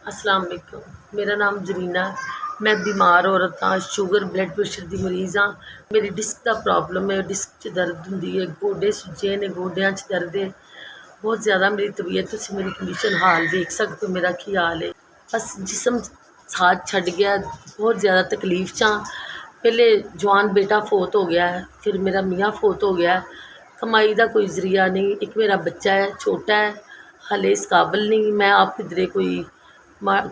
अस्सलाम वालेकुम। मेरा नाम जरीना। मैं बीमार औरत हाँ, शुगर ब्लड प्रेशर की मरीज़ हाँ। मेरी डिस्क का प्रॉब्लम है, डिस्क च दर्द होंदी है, गोडे सुजे ने, गोडियां च दर्द है बहुत ज़्यादा। मेरी तबीयत तुसीं मेरी कंडीशन हाल देख सकते हो, मेरा की हाल है। बस जिसम साथ छड़ गया, बहुत ज़्यादा तकलीफ च हाँ। पहले जवान बेटा फोत हो गया है, फिर मेरा मियाँ फोत हो गया है। कमाई का कोई जरिया नहीं, एक मेरा बच्चा है छोटा है, हले इस काबल नहीं। मैं आप किधरे कोई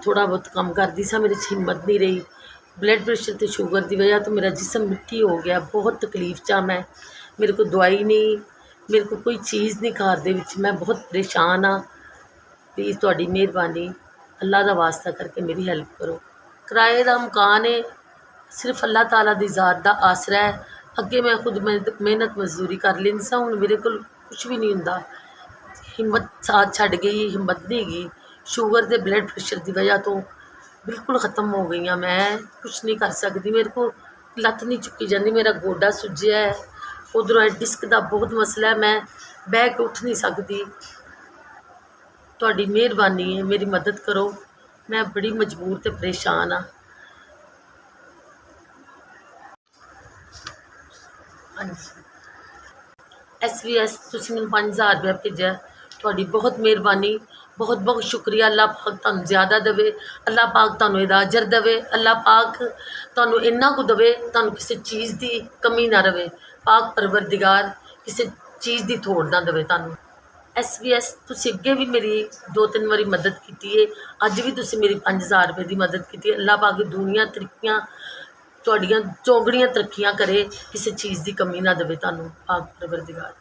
थोड़ा बहुत काम करती सा, मेरे हिम्मत नहीं रही। ब्लड प्रेशर तो शुगर की वजह तो मेरा जिसम मिट्टी हो गया, बहुत तकलीफ चा मैं। मेरे को दवाई नहीं, मेरे को कोई चीज़ नहीं घर दे विच, मैं बहुत परेशान हाँ। प्लीज़ थोड़ी मेहरबानी, अल्लाह का वास्ता करके मेरी हेल्प करो। किराए का मकान है, सिर्फ अल्लाह ताला दी ज़ात दा आसरा है। अगे मैं खुद मेहनत मजदूरी कर लेंदी सा, हुण मेरे कोल कुछ भी नहीं हुंदा। हिम्मत साथ छड़ गई, हिम्मत नहीं गई। शुगर ते ब्लड प्रेशर की वजह तो बिल्कुल ख़त्म हो गई हाँ। मैं कुछ नहीं कर सकती, मेरे को लत्त नहीं चुकी जाती, मेरा गोडा सुजया है। उधरों डिस्क का बहुत मसला है, मैं बह के उठ नहीं सकती। तुहाडी मेहरबानी है, मेरी मदद करो, मैं बड़ी मजबूर ते परेशान हाँ। हाँ जी, SVS तुसीं मैनूं 5000 रुपया भेजा, तुहाडी बहुत मेहरबानी, बहुत बहुत शुक्रिया। अल्लाह पाक तुहानूं ज़्यादा देवे, अल्लाह पाक तुहानूं इहदा अजर देवे, अल्लाह पाक तुहानूं इन्ना कुछ देवे, तुहानूं किसी चीज़ की कमी ना रवे। पाक परवरदिगार किसी चीज़ की थोड़ ना देवे तुहानूं। SVS तुसीं अगे भी मेरी 2-3 बारी मदद की है, अज भी तुसीं मेरी 5000 रुपये की मदद की। अल्लाह पाक दुनिया तरक्कियां तुहाड़ियां चौगड़ियां तरक्कियां करे, किसी चीज़ की कमी ना देवे तुहानूं पाक परवरदिगार।